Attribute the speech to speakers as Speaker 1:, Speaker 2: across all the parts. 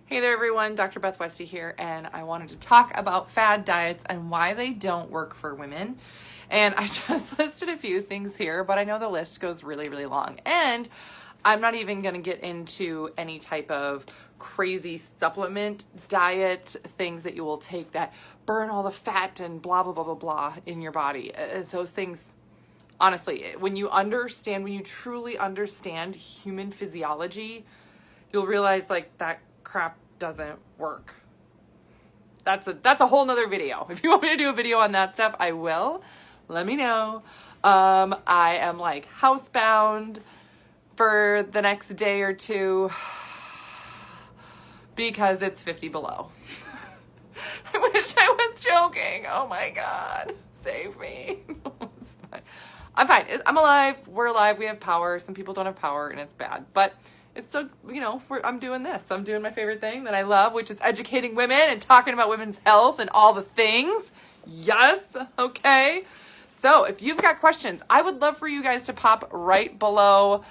Speaker 1: Hey there everyone, Dr. Beth Westy here, and I wanted to talk about fad diets and why they don't work for women. And I just listed a few things here, but I know the list goes really, really long. And I'm not even going to get into any type of crazy supplement diet, things that you will take that burn all the fat and blah, blah, blah, blah, blah in your body. Those things, honestly, when you truly understand human physiology, you'll realize like that crap doesn't work. That's a whole nother video. If you want me to do a video on that stuff, I will. Let me know. I am like housebound for the next day or two because it's 50 below. I wish I was joking. Oh my God. Save me. I'm fine. I'm alive. We're alive. We have power. Some people don't have power and it's bad. But it's still, I'm doing this. I'm doing my favorite thing that I love, which is educating women and talking about women's health and all the things. Yes. Okay. So if you've got questions, I would love for you guys to pop right below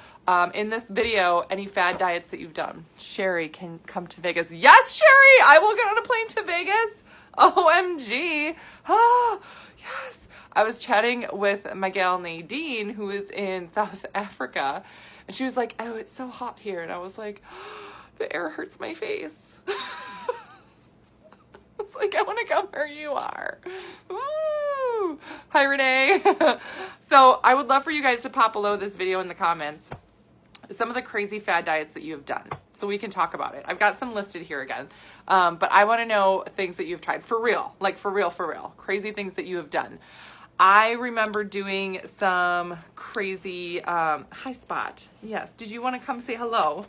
Speaker 1: in this video any fad diets that you've done. Sherry can come to Vegas. Yes, Sherry, I will get on a plane to Vegas. OMG. Oh, yes. I was chatting with my gal Nadine, who is in South Africa, and she was like, oh, it's so hot here. And I was like, oh, the air hurts my face. It's like, I want to come where you are. Woo! Hi, Renee. So I would love for you guys to pop below this video in the comments some of the crazy fad diets that you have done so we can talk about it. I've got some listed here again. But I want to know things that you've tried for real, like for real, crazy things that you have done. I remember doing some crazy, hi Spot. Yes. Did you want to come say hello?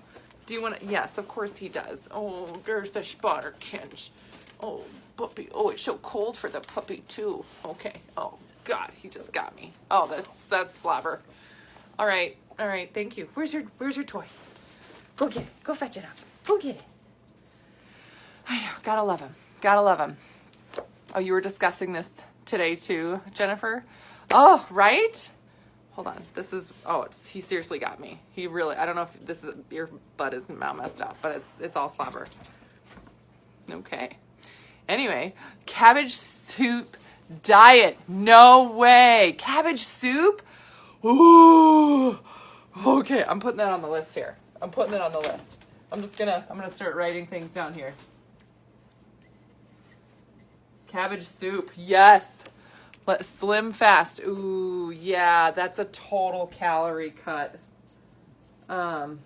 Speaker 1: Do you want to? Yes, of course he does. Oh, there's the Spotterkins. Oh, puppy. Oh, it's so cold for the puppy too. Okay. Oh God, he just got me. Oh, that's slobber. All right. Thank you. Where's your toy? Go get it. Go fetch it up. Go get it. I know. Gotta love him. Oh, you were discussing this today too, Jennifer? Oh, right? Hold on. He seriously got me. He really, I don't know if your butt is now messed up, but it's all slobber. Okay. Anyway, cabbage soup diet. No way. Cabbage soup? Ooh. Okay, I'm putting that on the list here. I'm going to start writing things down here. Cabbage soup, yes. Slim fast. Ooh, yeah, that's a total calorie cut. And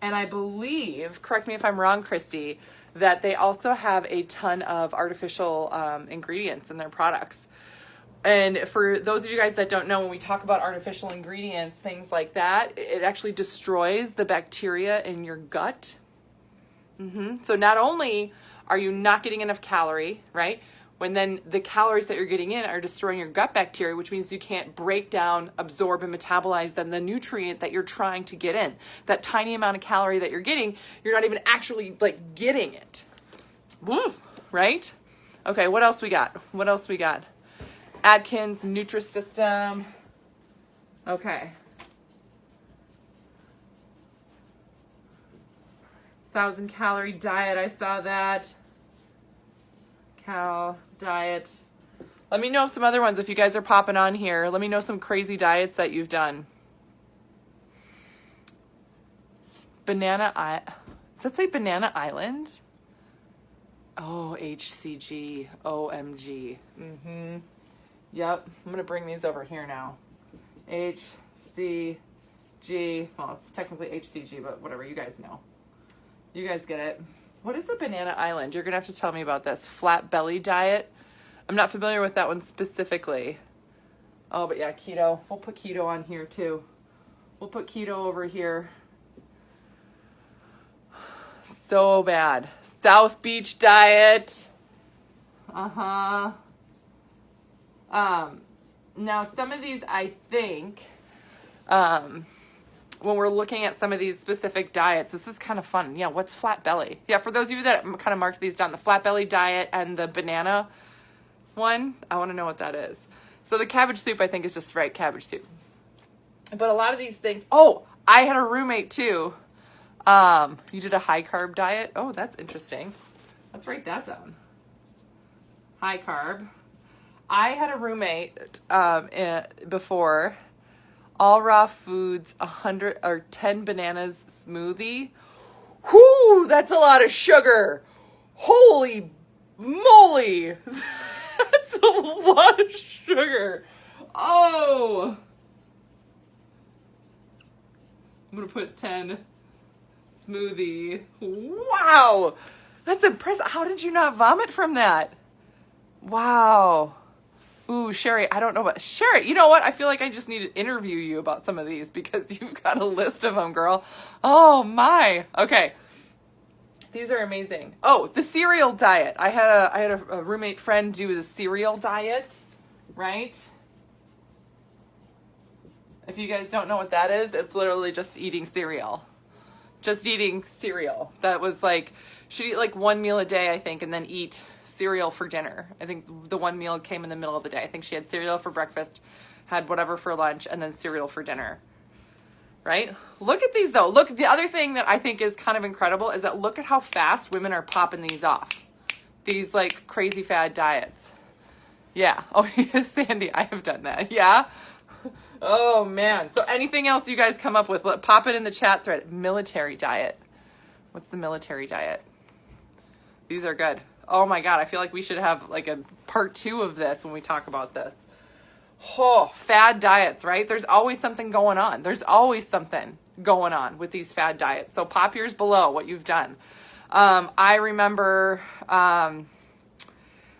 Speaker 1: I believe, correct me if I'm wrong, Christy, that they also have a ton of artificial ingredients in their products. And for those of you guys that don't know, when we talk about artificial ingredients, things like that, it actually destroys the bacteria in your gut. So not only are you not getting enough calorie, right? When then the calories that you're getting in are destroying your gut bacteria, which means you can't break down, absorb, and metabolize then the nutrient that you're trying to get in. That tiny amount of calorie that you're getting, you're not even actually like getting it. Woo, right? Okay, what else we got? Atkins Nutrisystem. Okay. 1,000 calorie diet. I saw that. Cal diet. Let me know some other ones if you guys are popping on here. Let me know some crazy diets that you've done. Does that say Banana Island? Oh, HCG. OMG. Yep. I'm going to bring these over here now. HCG. Well, it's technically HCG, but whatever. You guys know. You guys get it. What is the Banana Island? You're going to have to tell me about this. Flat belly diet. I'm not familiar with that one specifically. Oh, but yeah, keto. We'll put keto on here too. We'll put keto over here. So bad. South Beach diet. Now some of these, I think, when we're looking at some of these specific diets, this is kind of fun. Yeah, what's flat belly? Yeah, for those of you that kind of marked these down, the flat belly diet and the banana one, I want to know what that is. So the cabbage soup, I think, is just right, cabbage soup. But a lot of these things, oh, I had a roommate too. You did a high carb diet. Oh, that's interesting. Let's write that down. High carb. I had a roommate before. All raw foods, 100 or 10 bananas smoothie. Whoo, that's a lot of sugar. Holy moly. That's a lot of sugar. Oh. I'm going to put 10 smoothie. Wow. That's impressive. How did you not vomit from that? Wow. Ooh, Sherry, I don't know about Sherry. You know what? I feel like I just need to interview you about some of these because you've got a list of them, girl. Oh my. Okay. These are amazing. Oh, the cereal diet. I had a roommate friend do the cereal diet, right? If you guys don't know what that is, it's literally just eating cereal. Just eating cereal. That was like, she'd eat like one meal a day, I think, and then eat cereal for dinner. I think the one meal came in the middle of the day. I think she had cereal for breakfast, had whatever for lunch, and then cereal for dinner. Right? Look at these though. Look, the other thing that I think is kind of incredible is that look at how fast women are popping these off. These like crazy fad diets. Yeah. Oh, Sandy, I have done that. Yeah. Oh man. So anything else you guys come up with, pop it in the chat thread. Military diet. What's the military diet? These are good. Oh my God. I feel like we should have like a part 2 of this when we talk about this. Oh, fad diets, right? There's always something going on. There's always something going on with these fad diets. So pop yours below what you've done. I remember, oh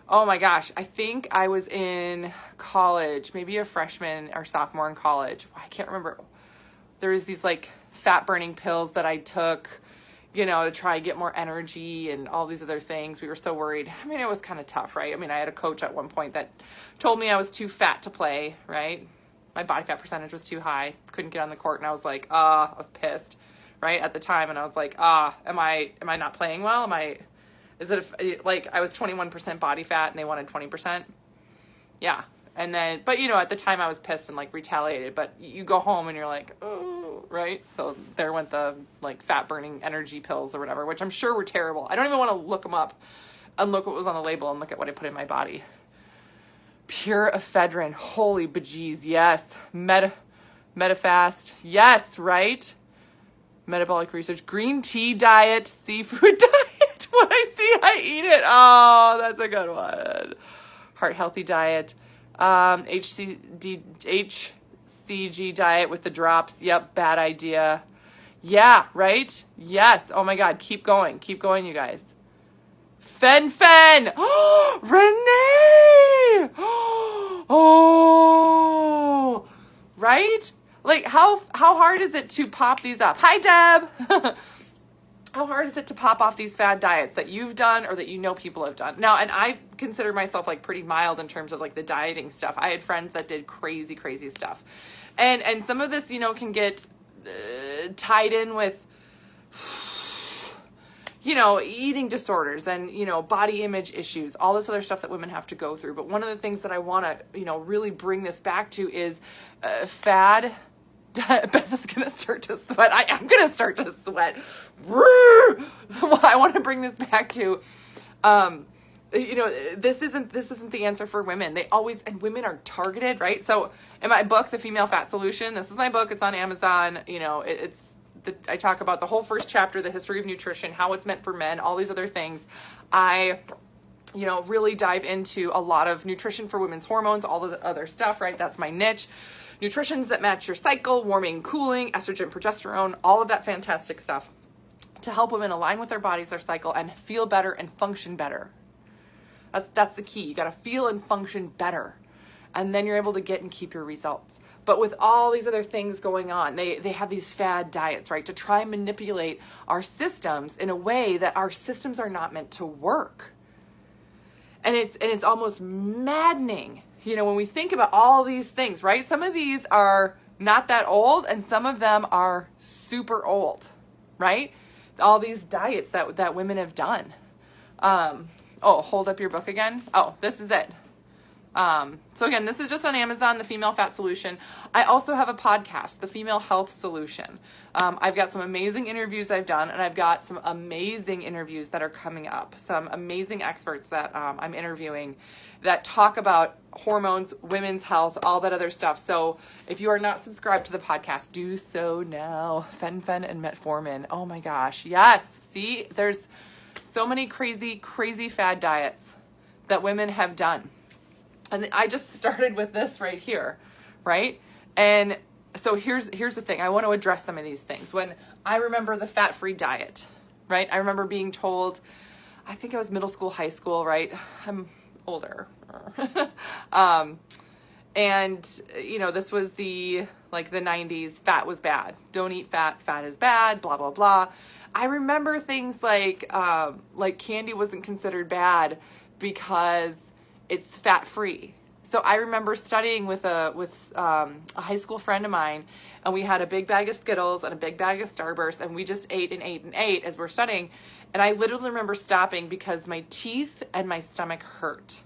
Speaker 1: my gosh, I think I was in college, maybe a freshman or sophomore in college. I can't remember. There was these like fat burning pills that I took, you know, to try and get more energy and all these other things. We were so worried. I mean, it was kind of tough, right? I mean, I had a coach at one point that told me I was too fat to play, right? My body fat percentage was too high. Couldn't get on the court. And I was like, I was pissed, right? At the time. And I was like, am I not playing well? Is it like I was 21% body fat and they wanted 20%? Yeah. And then, but you know, at the time I was pissed and like retaliated, but you go home and you're like, oh, right? So there went the like fat burning energy pills or whatever, which I'm sure were terrible. I don't even want to look them up and look what was on the label and look at what I put in my body. Pure ephedrine. Holy bejeez. Yes. Metafast. Yes. Right. Metabolic research. Green tea diet. Seafood diet. When I see I eat it. Oh, that's a good one. Heart healthy diet. HCG diet with the drops. Yep, bad idea. Yeah, right? Yes. Oh my God, keep going. Keep going, you guys. Fen. Oh, Renee. Oh, right? Like how hard is it to pop these up? Hi, Deb. How hard is it to pop off these fad diets that you've done or that you know people have done? Now, and I consider myself like pretty mild in terms of like the dieting stuff. I had friends that did crazy stuff. And some of this, you know, can get tied in with, you know, eating disorders and, you know, body image issues, all this other stuff that women have to go through. But one of the things that I want to, you know, really bring this back to is fad. Beth is going to start to sweat. I am going to start to sweat. I want to bring this back to, you know, this isn't the answer for women. They always, and women are targeted, right? So in my book, The Female Fat Solution, this is my book. It's on Amazon. You know, I talk about the whole first chapter, the history of nutrition, how it's meant for men, all these other things. I, you know, really dive into a lot of nutrition for women's hormones, all the other stuff, right? That's my niche. Nutritions that match your cycle, warming, cooling, estrogen, progesterone, all of that fantastic stuff to help women align with their bodies, their cycle, and feel better and function better. That's the key. You got to feel and function better. And then you're able to get and keep your results. But with all these other things going on, they have these fad diets, right? To try and manipulate our systems in a way that our systems are not meant to work. And it's almost maddening. You know, when we think about all these things, right? Some of these are not that old and some of them are super old, right? All these diets that women have done. Oh, hold up your book again. Oh, this is it. So again, this is just on Amazon, the Female Fat Solution. I also have a podcast, the Female Health Solution. I've got some amazing interviews I've done, and I've got some amazing interviews that are coming up. Some amazing experts that I'm interviewing that talk about hormones, women's health, all that other stuff. So if you are not subscribed to the podcast, do so now. Fen-Phen and Metformin. Oh my gosh. Yes. See, there's so many crazy, crazy fad diets that women have done. And I just started with this right here, right? And so here's the thing. I want to address some of these things. When I remember the fat-free diet, right? I remember being told, I think I was middle school, high school, right? I'm older. And, you know, this was the 90s. Fat was bad. Don't eat fat. Fat is bad, blah, blah, blah. I remember things like candy wasn't considered bad because it's fat-free. So I remember studying with a high school friend of mine, and we had a big bag of Skittles and a big bag of Starburst, and we just ate and ate and ate as we're studying. And I literally remember stopping because my teeth and my stomach hurt.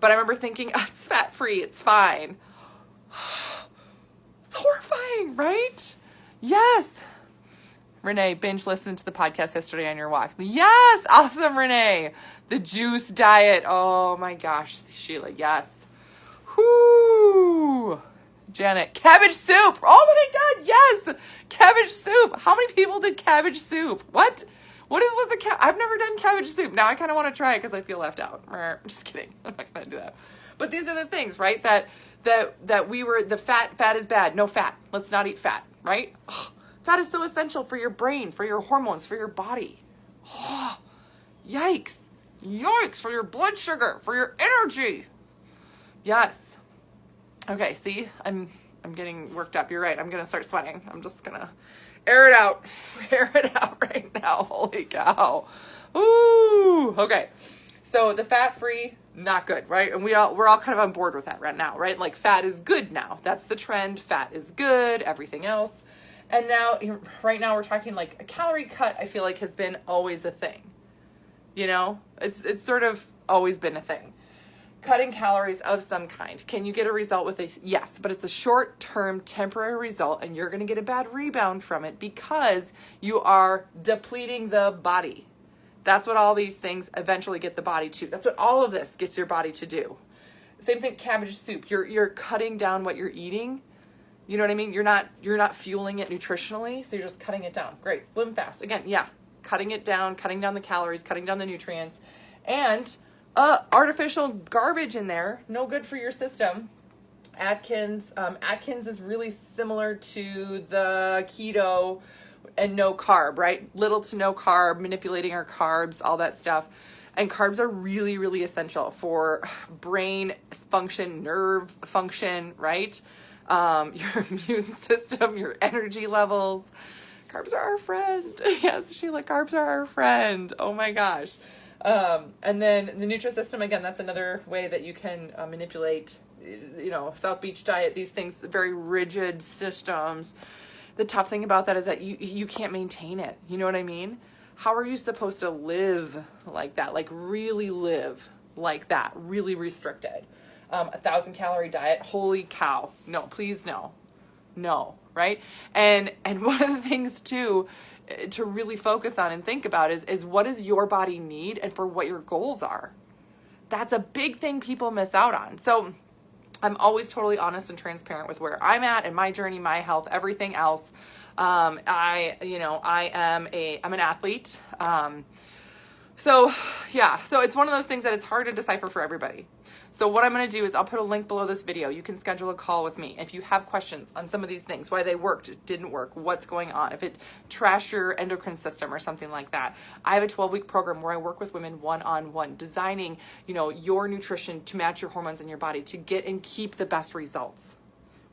Speaker 1: But I remember thinking, oh, it's fat-free, it's fine. It's horrifying, right? Yes. Renee, binge listened to the podcast yesterday on your walk. Yes, awesome, Renee. The juice diet. Oh my gosh, Sheila, yes. Whoo. Janet, cabbage soup. Oh my God, yes. Cabbage soup. How many people did cabbage soup? What? What is with the I've never done cabbage soup. Now I kind of want to try it because I feel left out. I'm just kidding. I'm not going to do that. But these are the things, right? That we were, the fat is bad. No fat. Let's not eat fat, right? Oh, fat is so essential for your brain, for your hormones, for your body. Oh, yikes. Yikes, for your blood sugar, for your energy. Yes. Okay, see, I'm getting worked up. You're right. I'm going to start sweating. I'm just going to air it out. Air it out right now. Holy cow. Ooh. Okay. So the fat-free, not good, right? And we're all kind of on board with that right now, right? Like fat is good now. That's the trend. Fat is good. Everything else. And now, right now we're talking like a calorie cut, I feel like has been always a thing. You know, it's sort of always been a thing. Cutting calories of some kind. Can you get a result with this? Yes, but it's a short-term temporary result, and you're going to get a bad rebound from it because you are depleting the body. That's what all these things eventually get the body to. That's what all of this gets your body to do. Same thing, cabbage soup. You're cutting down what you're eating. You know what I mean? You're not fueling it nutritionally, so you're just cutting it down. Great, Slim Fast. Again, yeah, cutting it down, cutting down the calories, cutting down the nutrients, and artificial garbage in there, no good for your system. Atkins is really similar to the keto and no carb, right? Little to no carb, manipulating our carbs, all that stuff. And carbs are really, really essential for brain function, nerve function, right? Your immune system, your energy levels. Carbs are our friend. Yes, Sheila, carbs are our friend. Oh my gosh. And then the Nutrisystem, again, that's another way that you can manipulate, you know, South Beach diet, these things, very rigid systems. The tough thing about that is that you can't maintain it. You know what I mean? How are you supposed to live like that? Like really live like that, really restricted. 1,000 calorie diet. Holy cow. No, please no. No, right? And one of the things too, to really focus on and think about is what does your body need and for what your goals are. That's a big thing people miss out on. So I'm always totally honest and transparent with where I'm at and my journey, my health, everything else. I'm an athlete. So it's one of those things that it's hard to decipher for everybody. So what I'm going to do is I'll put a link below this video. You can schedule a call with me. If you have questions on some of these things, why they worked, didn't work, what's going on, if it trashed your endocrine system or something like that. I have a 12-week program where I work with women one-on-one, designing, you know, your nutrition to match your hormones in your body to get and keep the best results,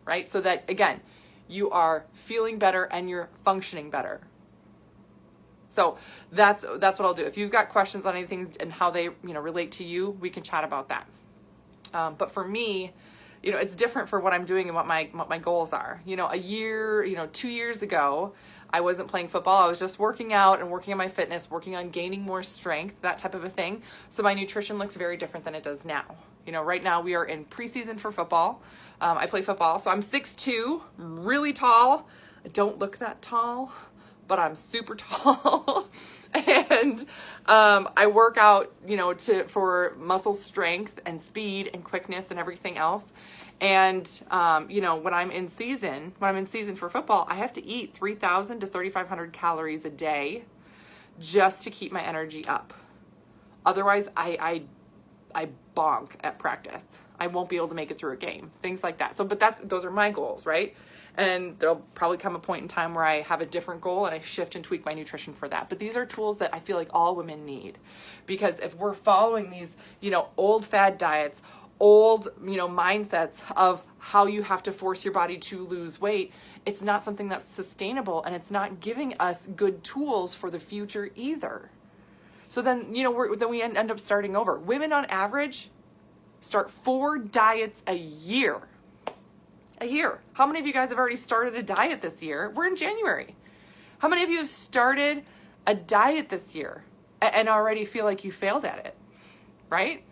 Speaker 1: right? So that, again, you are feeling better and you're functioning better. So that's what I'll do. If you've got questions on anything and how they, you know, relate to you, we can chat about that. But for me, you know, it's different for what I'm doing and what my goals are. You know, 2 years ago, I wasn't playing football. I was just working out and working on my fitness, working on gaining more strength, that type of a thing. So my nutrition looks very different than it does now. You know, right now we are in preseason for football. I play football, so I'm 6'2", really tall. I don't look that tall, but I'm super tall. And I work out, you know, for muscle strength and speed and quickness and everything else. And, you know, when I'm in season for football, I have to eat 3,000 to 3,500 calories a day just to keep my energy up. Otherwise, I bonk at practice. I won't be able to make it through a game, things like that. So, but those are my goals, right? And there'll probably come a point in time where I have a different goal and I shift and tweak my nutrition for that. But these are tools that I feel like all women need, because if we're following these, you know, old fad diets, old, you know, mindsets of how you have to force your body to lose weight, it's not something that's sustainable, and it's not giving us good tools for the future either. So then, you know, then we end up starting over. Women on average start 4 diets a year. A year. How many of you guys have already started a diet this year? We're in January. How many of you have started a diet this year and already feel like you failed at it, right?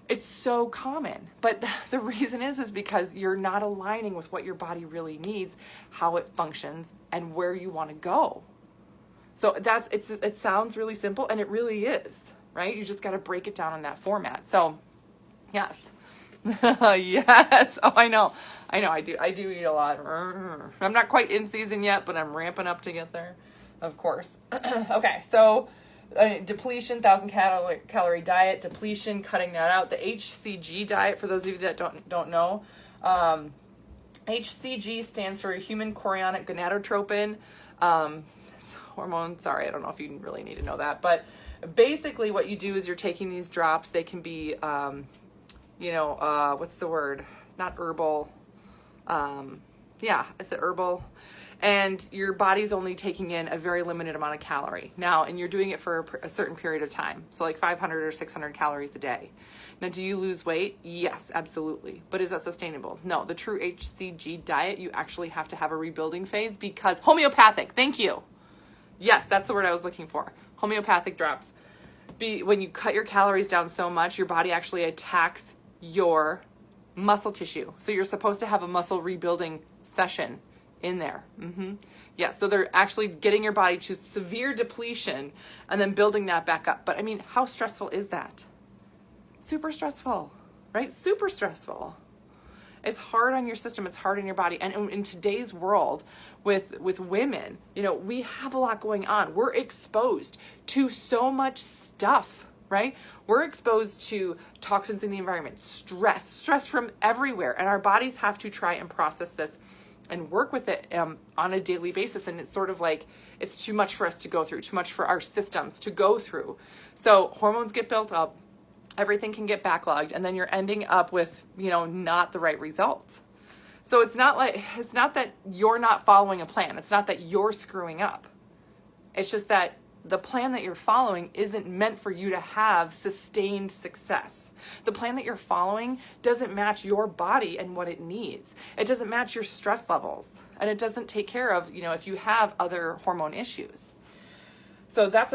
Speaker 1: It's so common. But the reason is because you're not aligning with what your body really needs, how it functions, and where you want to go. So it sounds really simple, and it really is, right? You just got to break it down in that format. So, yes. Yes. Oh, I know. I do eat a lot. I'm not quite in season yet, but I'm ramping up to get there, of course. Okay. So, depletion, 1,000 calorie diet, depletion, cutting that out. The HCG diet, for those of you that don't know, HCG stands for human chorionic gonadotropin. It's hormone. Sorry, I don't know if you really need to know that, but basically what you do is you're taking these drops. They can be, what's the word? Not herbal. Is it herbal? And your body's only taking in a very limited amount of calorie. Now, and you're doing it for a certain period of time. So like 500 or 600 calories a day. Now, do you lose weight? Yes, absolutely. But is that sustainable? No. The true HCG diet, you actually have to have a rebuilding phase, because homeopathic, thank you. Yes, that's the word I was looking for. Homeopathic drops. When you cut your calories down so much, your body actually attacks your muscle tissue. So you're supposed to have a muscle rebuilding session in there. Yeah, so they're actually getting your body to severe depletion and then building that back up. But I mean, how stressful is that? Super stressful, right? Super stressful. It's hard on your system. It's hard on your body. And in today's world with women, you know, we have a lot going on. We're exposed to so much stuff, right? We're exposed to toxins in the environment, stress from everywhere. And our bodies have to try and process this and work with it on a daily basis. And it's sort of like, it's too much for us to go through, too much for our systems to go through. So hormones get built up, everything can get backlogged, and then you're ending up with, you know, not the right results. So it's not that you're not following a plan. It's not that you're screwing up. It's just that the plan that you're following isn't meant for you to have sustained success. The plan that you're following doesn't match your body and what it needs. It doesn't match your stress levels, and it doesn't take care of, you know, if you have other hormone issues. So that's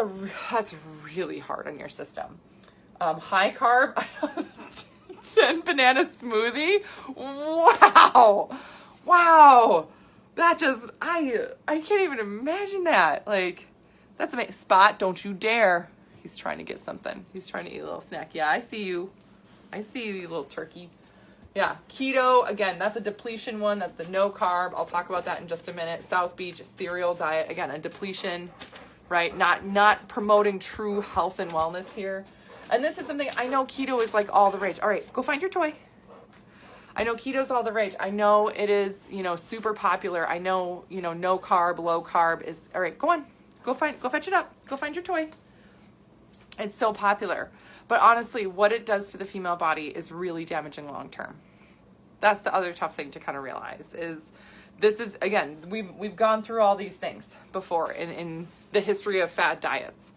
Speaker 1: really hard on your system. High carb, 10 banana smoothie. Wow. That just, I can't even imagine that. Like, that's amazing. Spot, don't you dare. He's trying to get something. He's trying to eat a little snack. Yeah, I see you. You little turkey. Yeah, keto, again, that's a depletion one. That's the no carb. I'll talk about that in just a minute. South Beach cereal diet, again, a depletion, right? Not promoting true health and wellness here. And this is something, I know keto is like all the rage. All right, go find your toy. I know keto's all the rage. I know it is, you know, super popular. I know, you know, no carb, low carb is, all right, go on. Go fetch it up. Go find your toy. It's so popular. But honestly, what it does to the female body is really damaging long term. That's the other tough thing to kind of realize is this is, again, we've gone through all these things before in the history of fad diets.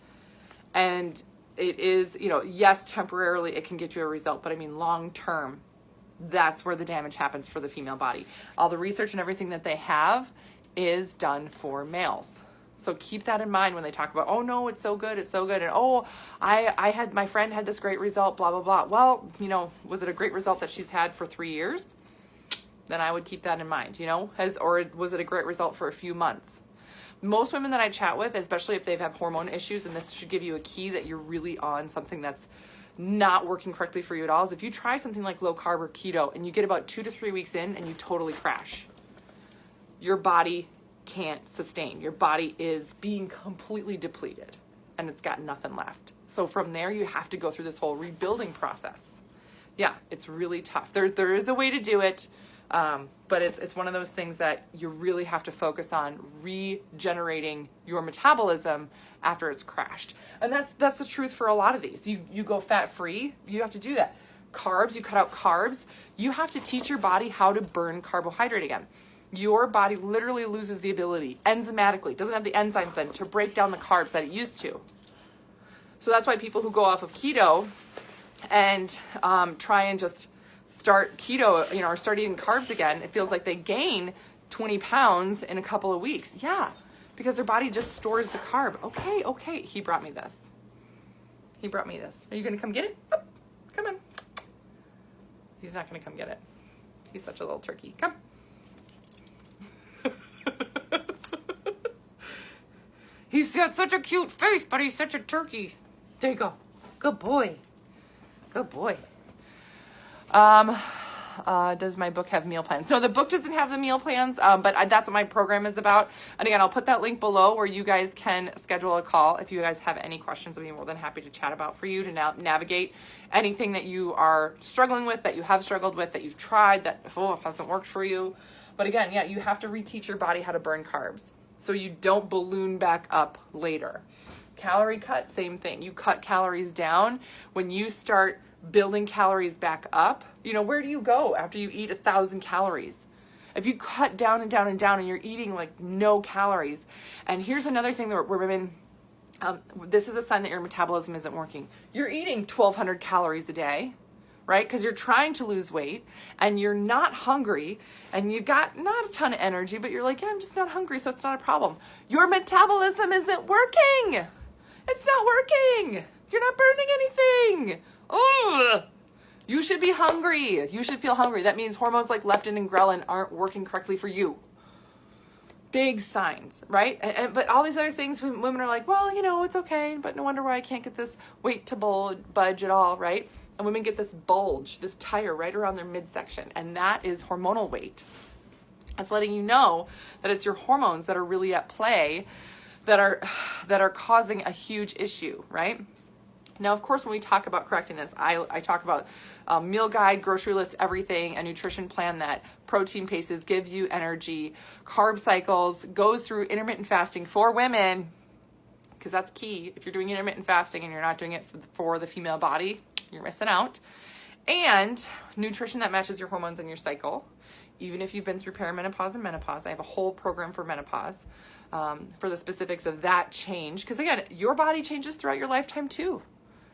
Speaker 1: And it is, you know, yes, temporarily it can get you a result, but I mean long term, that's where the damage happens for the female body. All the research and everything that they have is done for males. So keep that in mind when they talk about, oh no, it's so good, and oh, my friend had this great result, blah, blah, blah. Well, was it a great result that she's had for 3 years? Then I would keep that in mind, or was it a great result for a few months? Most women that I chat with, especially if they've had hormone issues, and this should give you a key that you're really on something that's not working correctly for you at all, is if you try something like low carb or keto and you get about 2 to 3 weeks in and you totally crash, your body can't sustain. Your body is being completely depleted and it's got nothing left. So from there, you have to go through this whole rebuilding process. Yeah, it's really tough. There is a way to do it, but it's one of those things that you really have to focus on regenerating your metabolism after it's crashed. And that's the truth for a lot of these. You go fat-free, you have to do that. Carbs, you cut out carbs. You have to teach your body how to burn carbohydrate again. Your body literally loses the ability, enzymatically, doesn't have the enzymes then to break down the carbs that it used to. So that's why people who go off of keto and try and just start keto, or start eating carbs again, it feels like they gain 20 pounds in a couple of weeks. Yeah, because their body just stores the carb. Okay, he brought me this. Are you going to come get it? Oh, come on. He's not going to come get it. He's such a little turkey. Come. He's got such a cute face, but he's such a turkey. There you go. Good boy. Does my book have meal plans? No, the book doesn't have the meal plans, but that's what my program is about. And again, I'll put that link below where you guys can schedule a call. If you guys have any questions, I'll be more than happy to chat about for you to navigate anything that you are struggling with, that you have struggled with, that you've tried, that hasn't worked for you. But again, yeah, you have to reteach your body how to burn carbs so you don't balloon back up later. Calorie cut, same thing. You cut calories down. When you start building calories back up, where do you go after you eat 1,000 calories? If you cut down and down and down and you're eating like no calories. And here's another thing that where women, this is a sign that your metabolism isn't working. You're eating 1,200 calories a day, right? Because you're trying to lose weight and you're not hungry and you've got not a ton of energy, but you're like, yeah, I'm just not hungry, so it's not a problem. Your metabolism isn't working. It's not working. You're not burning anything. Ugh. You should be hungry. You should feel hungry. That means hormones like leptin and ghrelin aren't working correctly for you. Big signs, right? But all these other things, women are like, well, it's okay, but no wonder why I can't get this weight to budge at all, right? And women get this bulge, this tire right around their midsection, and that is hormonal weight. It's letting you know that it's your hormones that are really at play that are causing a huge issue, right? Now, of course, when we talk about correcting this, I talk about meal guide, grocery list, everything, a nutrition plan that protein paces, gives you energy, carb cycles, goes through intermittent fasting for women, because that's key. If you're doing intermittent fasting and you're not doing it for the female body, you're missing out. And nutrition that matches your hormones and your cycle. Even if you've been through perimenopause and menopause, I have a whole program for menopause for the specifics of that change. Because again, your body changes throughout your lifetime too.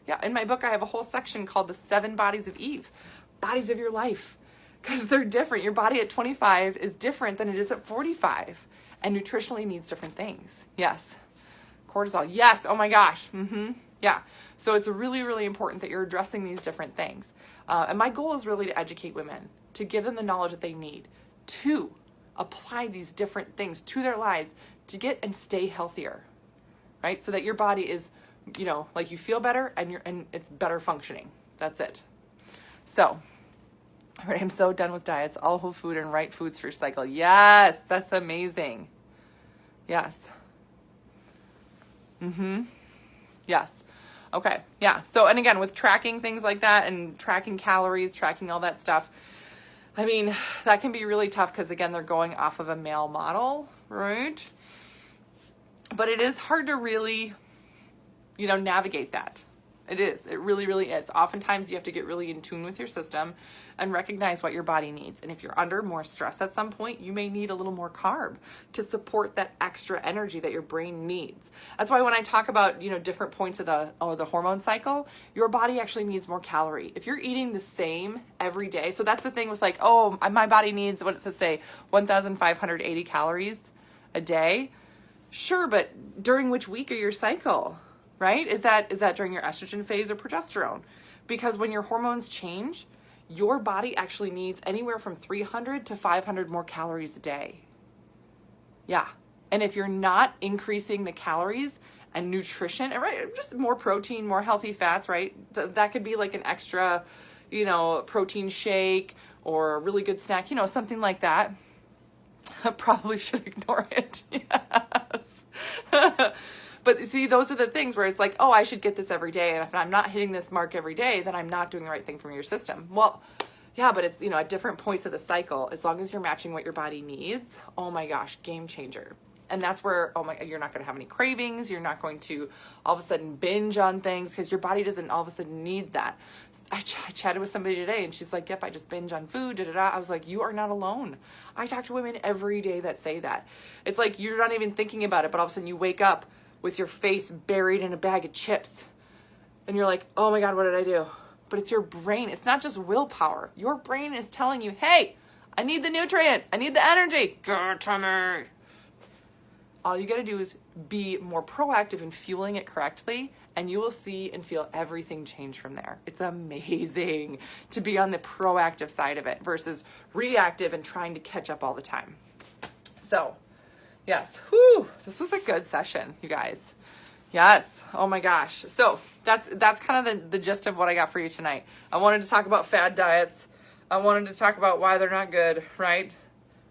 Speaker 1: Yeah, in my book, I have a whole section called the 7 Bodies of Eve, bodies of your life, because they're different. Your body at 25 is different than it is at 45, and nutritionally needs different things. Yes. Cortisol. Yes. Oh my gosh. Yeah. So it's really, really important that you're addressing these different things. And my goal is really to educate women, to give them the knowledge that they need to apply these different things to their lives to get and stay healthier, right? So that your body is, like you feel better and it's better functioning. That's it. So, all right, I'm so done with diets. All whole food and right foods for your cycle. Yes, that's amazing. Yes. Yes. Okay. Yeah. So, and again, with tracking things like that and tracking calories, tracking all that stuff, I mean, that can be really tough because, again, they're going off of a male model, right? But it is hard to really, navigate that. It is. It really, really is. Oftentimes you have to get really in tune with your system and recognize what your body needs. And if you're under more stress at some point, you may need a little more carb to support that extra energy that your brain needs. That's why when I talk about, different points of the hormone cycle, your body actually needs more calorie. If you're eating the same every day, so that's the thing with like, oh, my body needs, what does it say, 1,580 calories. a day. Sure, but during which week of your cycle, right? Is that during your estrogen phase or progesterone? Because when your hormones change, your body actually needs anywhere from 300 to 500 more calories a day. Yeah. And if you're not increasing the calories and nutrition, right, just more protein, more healthy fats, right? That could be like an extra, protein shake or a really good snack, something like that. I probably should ignore it. Yes. But see, those are the things where it's like, oh, I should get this every day. And if I'm not hitting this mark every day, then I'm not doing the right thing for your system. Well, yeah, but it's, at different points of the cycle, as long as you're matching what your body needs, oh my gosh, game changer. And that's where, you're not going to have any cravings. You're not going to all of a sudden binge on things because your body doesn't all of a sudden need that. I chatted with somebody today and she's like, yep, I just binge on food, I was like, you are not alone. I talk to women every day that say that. It's like you're not even thinking about it, but all of a sudden you wake up with your face buried in a bag of chips. And you're like, oh my God, what did I do? But it's your brain. It's not just willpower. Your brain is telling you, hey, I need the nutrient. I need the energy. Give it to me. All you got to do is be more proactive in fueling it correctly, and you will see and feel everything change from there. It's amazing to be on the proactive side of it versus reactive and trying to catch up all the time. So, yes, this was a good session, you guys. Yes, oh my gosh. So that's kind of the gist of what I got for you tonight. I wanted to talk about fad diets. I wanted to talk about why they're not good, right?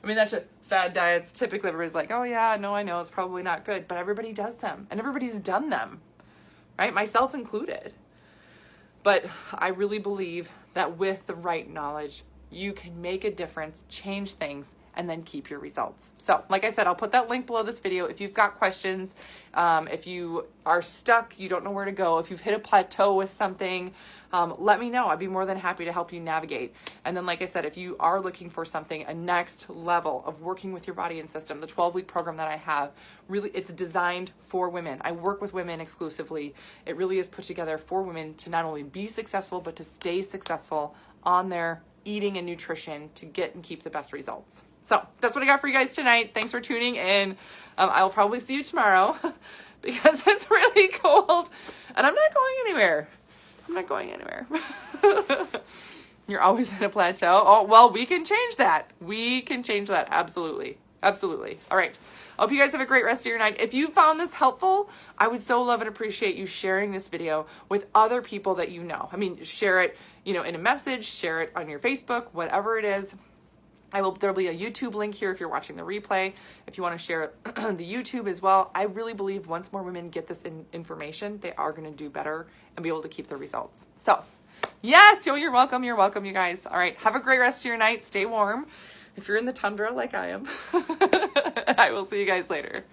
Speaker 1: I mean, that's fad diets. Typically, everybody's like, oh yeah, no, I know it's probably not good, but everybody does them, and everybody's done them, right? Myself included. But I really believe that with the right knowledge, you can make a difference, change things, and then keep your results. So like I said, I'll put that link below this video. If you've got questions, if you are stuck, you don't know where to go, if you've hit a plateau with something, let me know. I'd be more than happy to help you navigate. And then, like I said, if you are looking for something, a next level of working with your body and system, the 12-week program that I have, really, it's designed for women. I work with women exclusively. It really is put together for women to not only be successful, but to stay successful on their eating and nutrition to get and keep the best results. So that's what I got for you guys tonight. Thanks for tuning in. I'll probably see you tomorrow because it's really cold and I'm not going anywhere. I'm not going anywhere. You're always in a plateau. Oh, well, we can change that. We can change that. Absolutely. Absolutely. All right. I hope you guys have a great rest of your night. If you found this helpful, I would so love and appreciate you sharing this video with other people that you know. I mean, share it, in a message, share it on your Facebook, whatever it is. There'll be a YouTube link here if you're watching the replay. If you want to share the YouTube as well, I really believe once more women get this information, they are going to do better and be able to keep the results. So, yes, you're welcome. You're welcome, you guys. All right, have a great rest of your night. Stay warm if you're in the tundra like I am. I will see you guys later.